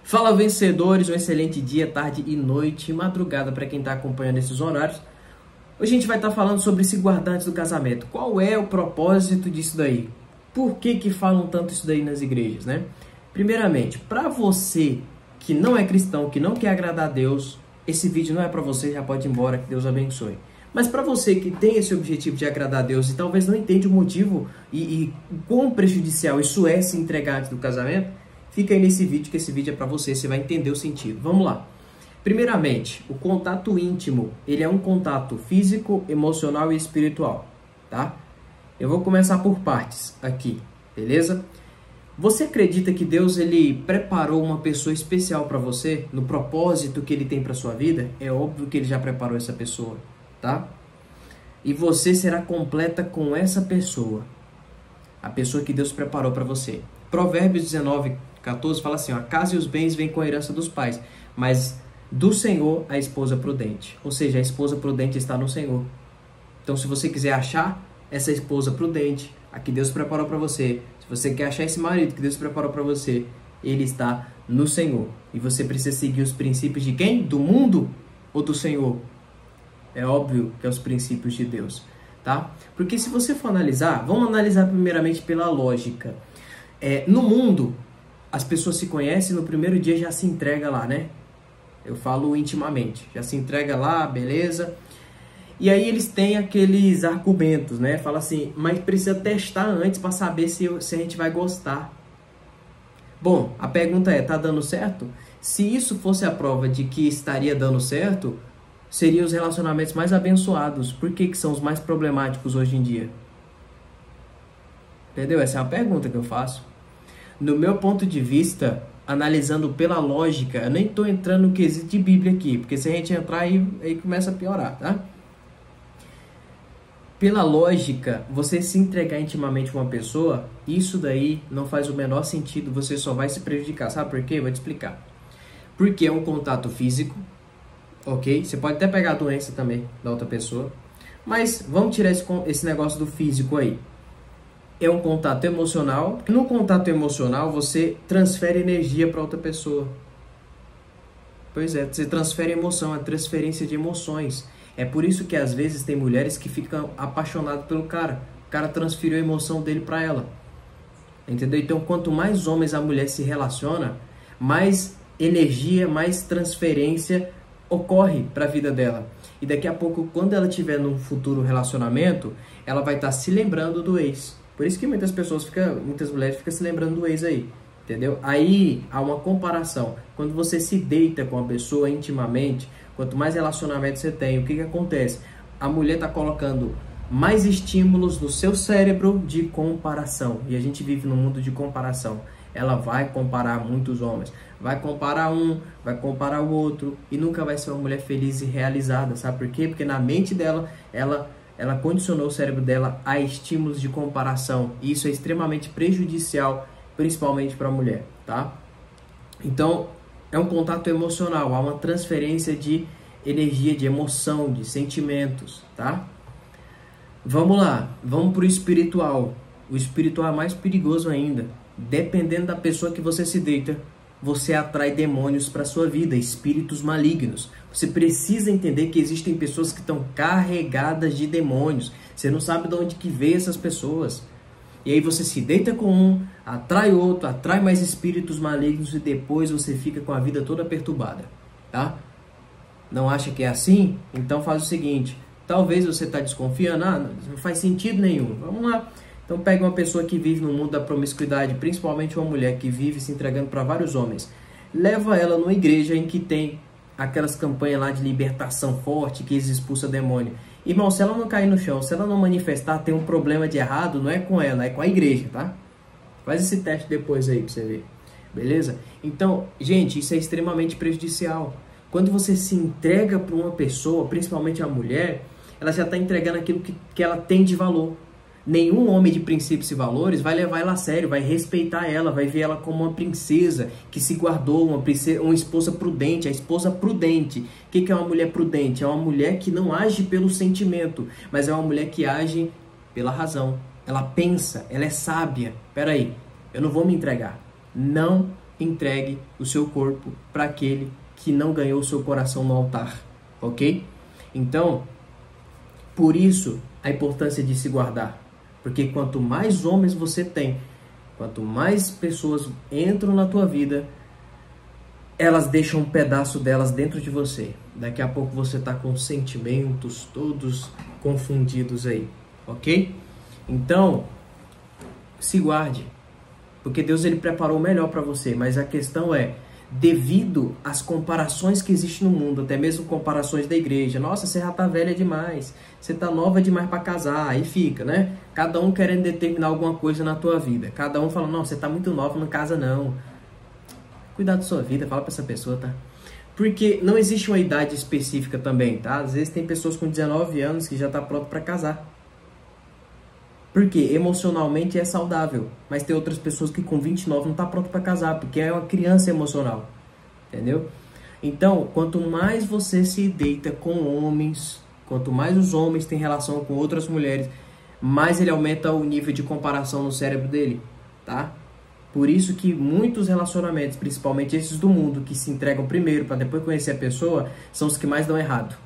Fala, vencedores, um excelente dia, tarde e noite, madrugada para quem está acompanhando esses horários. Hoje a gente vai estar falando sobre se guardar antes do casamento. Qual é o propósito disso daí? Por que falam tanto isso daí nas igrejas, né? Primeiramente, para você que não é cristão, que não quer agradar a Deus, esse vídeo não é para você, já pode ir embora, que Deus abençoe. Mas para você que tem esse objetivo de agradar a Deus e talvez não entende o motivo e quão prejudicial isso é se entregar antes do casamento, fica aí nesse vídeo, que esse vídeo é para você, você vai entender o sentido. Vamos lá. Primeiramente, o contato íntimo, ele é um contato físico, emocional e espiritual, tá? Eu vou começar por partes aqui, beleza? Você acredita que Deus ele preparou uma pessoa especial para você, no propósito que ele tem para sua vida? É óbvio que ele já preparou essa pessoa, tá? E você será completa com essa pessoa, a pessoa que Deus preparou para você. Provérbios 19:14 fala assim, ó, a casa e os bens vêm com a herança dos pais, mas do Senhor a esposa prudente. Ou seja, a esposa prudente está no Senhor. Então, se você quiser achar essa esposa prudente, a que Deus preparou para você, se você quer achar esse marido que Deus preparou para você, ele está no Senhor. E você precisa seguir os princípios de quem? Do mundo ou do Senhor? É óbvio que é os princípios de Deus, tá? Porque se você for analisar, vamos analisar primeiramente pela lógica. No mundo, as pessoas se conhecem, no primeiro dia já se entrega lá, né? Eu falo intimamente, já se entrega lá, beleza? E aí eles têm aqueles argumentos, né? Fala assim, mas precisa testar antes para saber se a gente vai gostar. Bom, a pergunta é, tá dando certo? Se isso fosse a prova de que estaria dando certo, seriam os relacionamentos mais abençoados. Por que são os mais problemáticos hoje em dia? Entendeu? Essa é a pergunta que eu faço. No meu ponto de vista, analisando pela lógica, eu nem estou entrando no quesito de Bíblia aqui, porque se a gente entrar aí começa a piorar, tá? Pela lógica, você se entregar intimamente a uma pessoa, isso daí não faz o menor sentido, você só vai se prejudicar. Sabe por quê? Vou te explicar. Porque é um contato físico, ok? Você pode até pegar a doença também da outra pessoa, mas vamos tirar esse negócio do físico aí. É um contato emocional. No contato emocional, você transfere energia para outra pessoa. Pois é, você transfere emoção, é transferência de emoções. É por isso que às vezes tem mulheres que ficam apaixonadas pelo cara. O cara transferiu a emoção dele para ela. Entendeu? Então, quanto mais homens a mulher se relaciona, mais energia, mais transferência ocorre para a vida dela. E daqui a pouco, quando ela tiver num futuro relacionamento, ela vai estar se lembrando do ex. Por isso que muitas mulheres ficam se lembrando do ex aí, entendeu? Aí há uma comparação. Quando você se deita com a pessoa intimamente, quanto mais relacionamento você tem, o que acontece? A mulher está colocando mais estímulos no seu cérebro de comparação. E a gente vive num mundo de comparação. Ela vai comparar muitos homens. Vai comparar um, vai comparar o outro. E nunca vai ser uma mulher feliz e realizada. Sabe por quê? Porque na mente dela, ela condicionou o cérebro dela a estímulos de comparação. E isso é extremamente prejudicial, principalmente para a mulher, tá? Então, é um contato emocional, há uma transferência de energia, de emoção, de sentimentos, tá? Vamos lá, vamos para o espiritual. O espiritual é mais perigoso ainda. Dependendo da pessoa que você se deita, você atrai demônios para sua vida, espíritos malignos. Você precisa entender que existem pessoas que estão carregadas de demônios. Você não sabe de onde que veio essas pessoas. E aí você se deita com um, atrai outro, atrai mais espíritos malignos e depois você fica com a vida toda perturbada, tá? Não acha que é assim? Então faz o seguinte, talvez você está desconfiando, não faz sentido nenhum. Vamos lá. Então pega uma pessoa que vive no mundo da promiscuidade, principalmente uma mulher que vive se entregando para vários homens. Leva ela numa igreja em que tem aquelas campanhas lá de libertação forte, que eles expulsam demônio. Irmão, se ela não cair no chão, se ela não manifestar, tem um problema de errado, não é com ela, é com a igreja, tá? Faz esse teste depois aí pra você ver, beleza? Então, gente, isso é extremamente prejudicial. Quando você se entrega para uma pessoa, principalmente a mulher, ela já está entregando aquilo que ela tem de valor. Nenhum homem de princípios e valores vai levar ela a sério, vai respeitar ela, vai ver ela como uma princesa que se guardou, uma esposa prudente, a esposa prudente. O que é uma mulher prudente? É uma mulher que não age pelo sentimento, mas é uma mulher que age pela razão. Ela pensa, ela é sábia. Peraí, eu não vou me entregar. Não entregue o seu corpo para aquele que não ganhou o seu coração no altar, ok? Então, por isso a importância de se guardar, porque quanto mais homens você tem, quanto mais pessoas entram na tua vida, elas deixam um pedaço delas dentro de você. Daqui a pouco você está com sentimentos todos confundidos aí, ok? Então, se guarde, porque Deus ele preparou o melhor para você, mas a questão é, devido às comparações que existem no mundo, até mesmo comparações da igreja, nossa, você já tá velha demais, você tá nova demais para casar, aí fica, né? Cada um querendo determinar alguma coisa na tua vida, cada um fala, não, você tá muito nova, não casa não. Cuidado da sua vida, fala para essa pessoa, tá? Porque não existe uma idade específica também, tá? Às vezes tem pessoas com 19 anos que já tá pronto para casar. Porque emocionalmente é saudável, mas tem outras pessoas que com 29 não tá pronto para casar, porque é uma criança emocional, entendeu? Então, quanto mais você se deita com homens, quanto mais os homens têm relação com outras mulheres, mais ele aumenta o nível de comparação no cérebro dele, tá? Por isso que muitos relacionamentos, principalmente esses do mundo, que se entregam primeiro para depois conhecer a pessoa, são os que mais dão errado.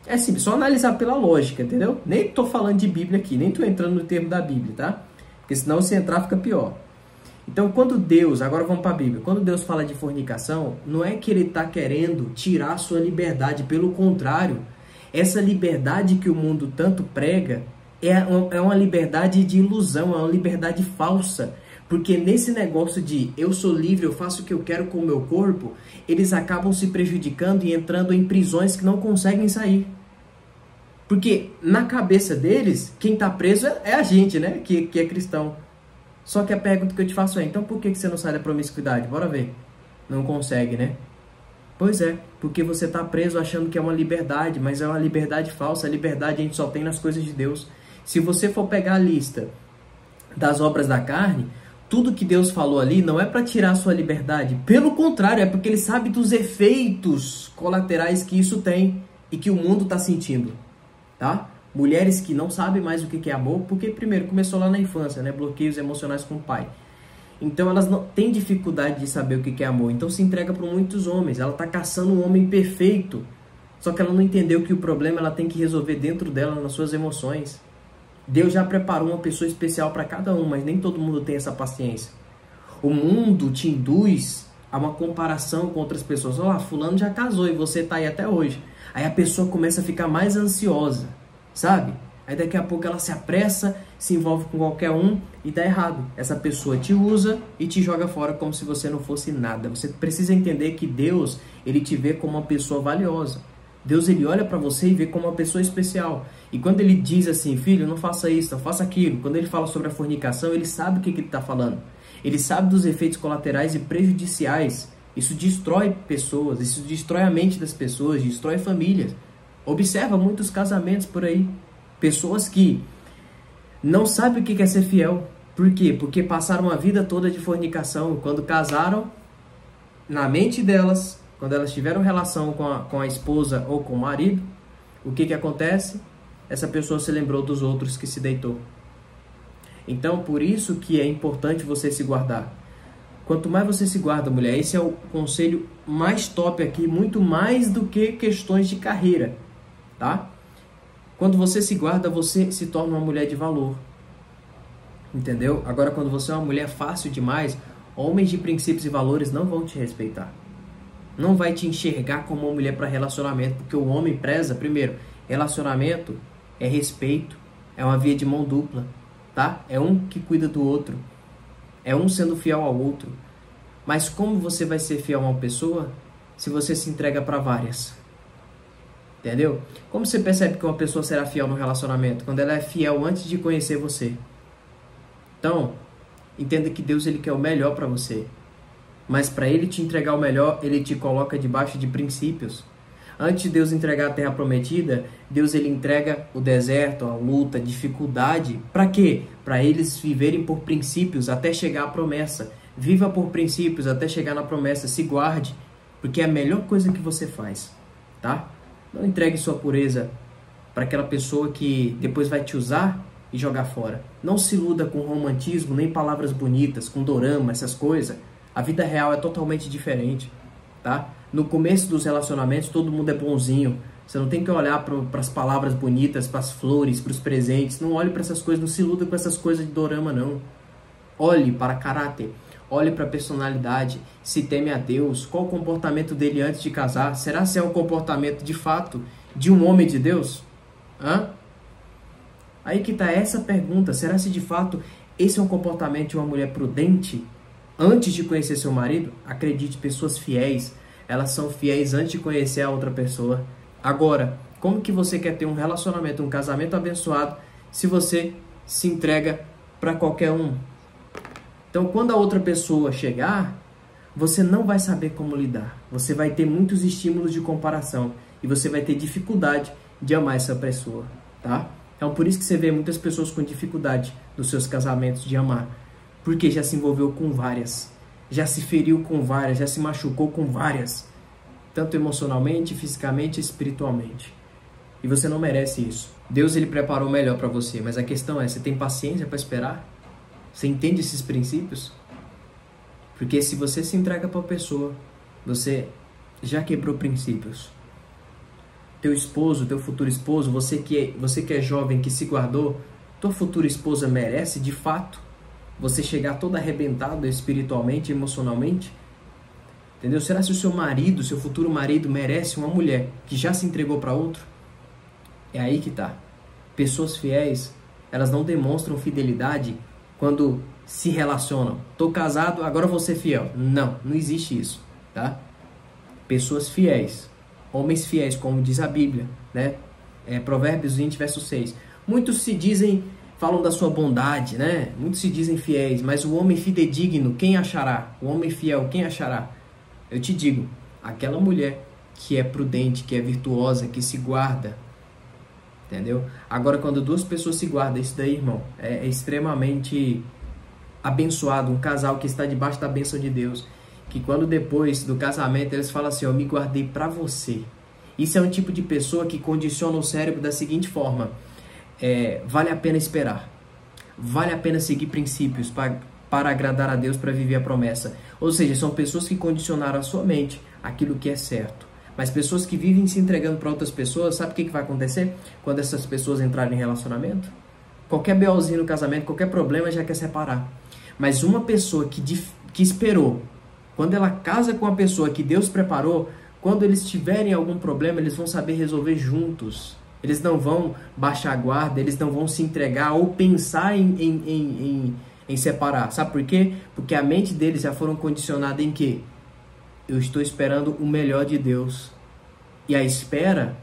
É simples, só analisar pela lógica, entendeu? Nem tô falando de Bíblia aqui, nem tô entrando no termo da Bíblia, tá? Porque senão se entrar fica pior. Então quando Deus, agora vamos para a Bíblia, quando Deus fala de fornicação, não é que ele está querendo tirar a sua liberdade, pelo contrário, essa liberdade que o mundo tanto prega é uma liberdade de ilusão, é uma liberdade falsa. Porque nesse negócio de eu sou livre, eu faço o que eu quero com o meu corpo, eles acabam se prejudicando e entrando em prisões que não conseguem sair. Porque na cabeça deles, quem está preso é a gente, né? Que é cristão. Só que a pergunta que eu te faço é, então por que você não sai da promiscuidade? Bora ver. Não consegue, né? Pois é, porque você está preso achando que é uma liberdade, mas é uma liberdade falsa. A liberdade a gente só tem nas coisas de Deus. Se você for pegar a lista das obras da carne, tudo que Deus falou ali não é para tirar a sua liberdade. Pelo contrário, é porque ele sabe dos efeitos colaterais que isso tem e que o mundo está sentindo, tá? Mulheres que não sabem mais o que é amor, porque primeiro começou lá na infância, né? Bloqueios emocionais com o pai. Então elas não têm dificuldade de saber o que é amor. Então se entrega para muitos homens. Ela está caçando um homem perfeito. Só que ela não entendeu que o problema ela tem que resolver dentro dela, nas suas emoções. Deus já preparou uma pessoa especial para cada um, mas nem todo mundo tem essa paciência. O mundo te induz a uma comparação com outras pessoas. Olha lá, fulano já casou e você está aí até hoje. Aí a pessoa começa a ficar mais ansiosa, sabe? Aí daqui a pouco ela se apressa, se envolve com qualquer um e dá errado. Essa pessoa te usa e te joga fora como se você não fosse nada. Você precisa entender que Deus, ele te vê como uma pessoa valiosa. Deus, ele olha para você e vê como uma pessoa especial. E quando ele diz assim, filho, não faça isso, não faça aquilo. Quando ele fala sobre a fornicação, ele sabe o que ele está falando. Ele sabe dos efeitos colaterais e prejudiciais. Isso destrói pessoas, isso destrói a mente das pessoas, destrói famílias. Observa muitos casamentos por aí. Pessoas que não sabem o que é ser fiel. Por quê? Porque passaram a vida toda de fornicação. Quando casaram, na mente delas, quando elas tiveram relação com a esposa ou com o marido, o que acontece? Essa pessoa se lembrou dos outros que se deitou. Então, por isso que é importante você se guardar. Quanto mais você se guarda, mulher, esse é o conselho mais top aqui, muito mais do que questões de carreira, tá? Quando você se guarda, você se torna uma mulher de valor, entendeu? Agora, quando você é uma mulher fácil demais, homens de princípios e valores não vão te respeitar. Não vai te enxergar como uma mulher para relacionamento, porque o homem preza, primeiro, relacionamento é respeito, é uma via de mão dupla, tá? É um que cuida do outro, é um sendo fiel ao outro. Mas como você vai ser fiel a uma pessoa se você se entrega para várias? Entendeu? Como você percebe que uma pessoa será fiel no relacionamento? Quando ela é fiel antes de conhecer você. Então, entenda que Deus, ele quer o melhor para você. Mas para ele te entregar o melhor, ele te coloca debaixo de princípios. Antes de Deus entregar a terra prometida, Deus, ele entrega o deserto, a luta, a dificuldade. Para quê? Para eles viverem por princípios até chegar à promessa. Viva por princípios até chegar na promessa. Se guarde, porque é a melhor coisa que você faz, tá? Não entregue sua pureza para aquela pessoa que depois vai te usar e jogar fora. Não se iluda com romantismo, nem palavras bonitas, com dorama, essas coisas. A vida real é totalmente diferente, tá? No começo dos relacionamentos, todo mundo é bonzinho. Você não tem que olhar para as palavras bonitas, para as flores, para os presentes. Não olhe para essas coisas, não se iluda com essas coisas de dorama, não. Olhe para caráter, olhe para personalidade, se teme a Deus. Qual o comportamento dele antes de casar? Será se é um comportamento de fato de um homem de Deus? Hã? Aí que tá essa pergunta. Será se de fato esse é um comportamento de uma mulher prudente antes de conhecer seu marido? Acredite, pessoas fiéis, elas são fiéis antes de conhecer a outra pessoa. Agora, como que você quer ter um relacionamento, um casamento abençoado, se você se entrega para qualquer um? Então, quando a outra pessoa chegar, você não vai saber como lidar. Você vai ter muitos estímulos de comparação e você vai ter dificuldade de amar essa pessoa, tá? Então, por isso que você vê muitas pessoas com dificuldade nos seus casamentos de amar, porque já se envolveu com várias, já se feriu com várias, já se machucou com várias, tanto emocionalmente, fisicamente e espiritualmente. E você não merece isso. Deus, ele preparou o melhor para você, mas a questão é, você tem paciência para esperar? Você entende esses princípios? Porque se você se entrega para a pessoa, você já quebrou princípios. Teu esposo, teu futuro esposo, você que é jovem, que se guardou, tua futura esposa merece, de fato, você chegar todo arrebentado espiritualmente, emocionalmente? Entendeu? Será se o seu marido, seu futuro marido, merece uma mulher que já se entregou para outro? É aí que tá. Pessoas fiéis, elas não demonstram fidelidade quando se relacionam. Tô casado, agora vou ser fiel. Não, não existe isso, tá? Pessoas fiéis, homens fiéis, como diz a Bíblia, né? Provérbios 20, verso 6. Muitos se dizem, falam da sua bondade, né? Muitos se dizem fiéis, mas o homem fidedigno, quem achará? O homem fiel, quem achará? Eu te digo, aquela mulher que é prudente, que é virtuosa, que se guarda, entendeu? Agora, quando duas pessoas se guardam, isso daí, irmão, é extremamente abençoado. Um casal que está debaixo da bênção de Deus, que quando depois do casamento eles falam assim, eu me guardei para você. Isso é um tipo de pessoa que condiciona o cérebro da seguinte forma, vale a pena esperar, vale a pena seguir princípios para agradar a Deus, para viver a promessa. Ou seja, são pessoas que condicionaram a sua mente aquilo que é certo. Mas pessoas que vivem se entregando para outras pessoas, sabe o que vai acontecer quando essas pessoas entrarem em relacionamento? Qualquer BOzinho no casamento, qualquer problema já quer separar. Mas uma pessoa que esperou, quando ela casa com uma pessoa que Deus preparou, quando eles tiverem algum problema, eles vão saber resolver juntos. Eles não vão baixar a guarda, eles não vão se entregar ou pensar em separar. Sabe por quê? Porque a mente deles já foram condicionada em quê? Eu estou esperando o melhor de Deus. E a espera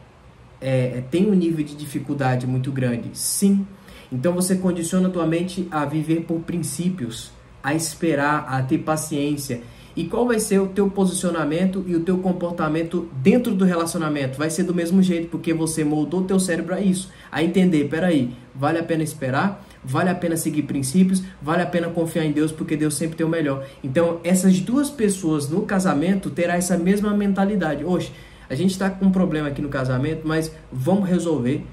tem um nível de dificuldade muito grande. Sim. Então você condiciona a tua mente a viver por princípios, a esperar, a ter paciência. E qual vai ser o teu posicionamento e o teu comportamento dentro do relacionamento? Vai ser do mesmo jeito, porque você moldou o teu cérebro a isso. A entender, peraí, vale a pena esperar? Vale a pena seguir princípios? Vale a pena confiar em Deus, porque Deus sempre tem o melhor. Então, essas duas pessoas no casamento terão essa mesma mentalidade. Oxe, a gente está com um problema aqui no casamento, mas vamos resolver.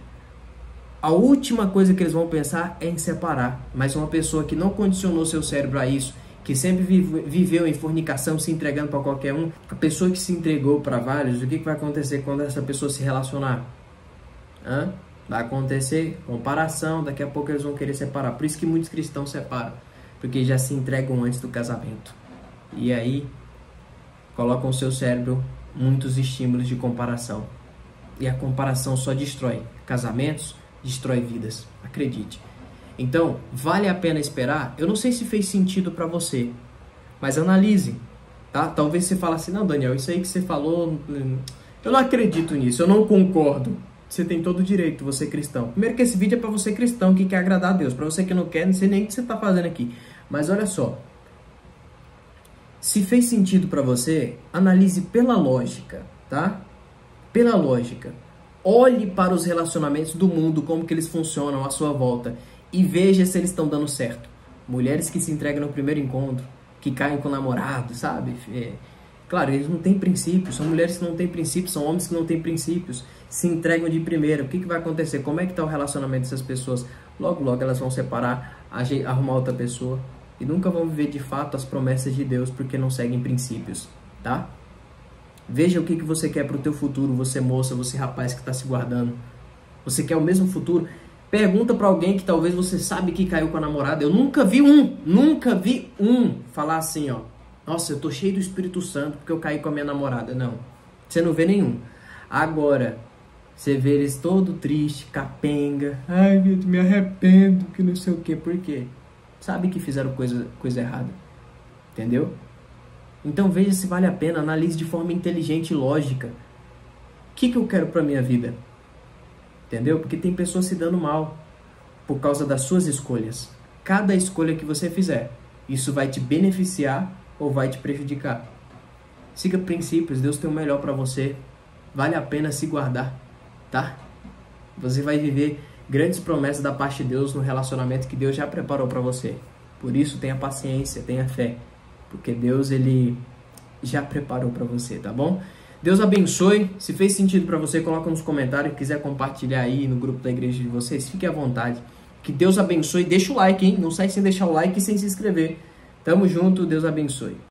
A última coisa que eles vão pensar é em separar. Mas uma pessoa que não condicionou seu cérebro a isso, que sempre viveu em fornicação, se entregando para qualquer um, a pessoa que se entregou para vários, o que vai acontecer quando essa pessoa se relacionar? Vai acontecer comparação, daqui a pouco eles vão querer separar. Por isso que muitos cristãos separam, porque já se entregam antes do casamento. E aí, colocam no seu cérebro muitos estímulos de comparação. E a comparação só destrói casamentos, destrói vidas, acredite. Então, vale a pena esperar? Eu não sei se fez sentido para você, mas analise, tá? Talvez você fale assim, não, Daniel, isso aí que você falou, eu não acredito nisso, eu não concordo. Você tem todo o direito, você cristão. Primeiro que esse vídeo é para você cristão que quer agradar a Deus. Para você que não quer, não sei nem o que você está fazendo aqui. Mas olha só, se fez sentido para você, analise pela lógica, tá? Pela lógica. Olhe para os relacionamentos do mundo, como que eles funcionam à sua volta. E veja se eles estão dando certo. Mulheres que se entregam no primeiro encontro, que caem com o namorado, sabe? Claro, eles não têm princípios, são mulheres que não têm princípios, são homens que não têm princípios, se entregam de primeira. O que vai acontecer? Como é que está o relacionamento dessas pessoas? Logo, logo elas vão separar, arrumar outra pessoa. e nunca vão viver de fato as promessas de Deus porque não seguem princípios, tá? Veja o que você quer para o teu futuro, você moça, você rapaz que está se guardando. Você quer o mesmo futuro? Pergunta para alguém que talvez você sabe que caiu com a namorada. Eu nunca vi um falar assim, ó. Nossa, eu tô cheio do Espírito Santo porque eu caí com a minha namorada. Não, você não vê nenhum. Agora, você vê eles todo triste, capenga. Ai, Vitor, me arrependo, que não sei o quê. Por quê? Sabe que fizeram coisa errada. Entendeu? Então veja se vale a pena, analise de forma inteligente e lógica. O que eu quero para minha vida? Entendeu? Porque tem pessoas se dando mal por causa das suas escolhas. Cada escolha que você fizer, isso vai te beneficiar ou vai te prejudicar. Siga princípios, Deus tem o melhor para você. Vale a pena se guardar, tá? Você vai viver grandes promessas da parte de Deus no relacionamento que Deus já preparou para você. Por isso, tenha paciência, tenha fé. Porque Deus, Ele já preparou para você, tá bom? Deus abençoe. Se fez sentido para você, coloca nos comentários. Se quiser compartilhar aí no grupo da igreja de vocês, fique à vontade. Que Deus abençoe. Deixa o like, hein? Não sai sem deixar o like e sem se inscrever. Tamo junto. Deus abençoe.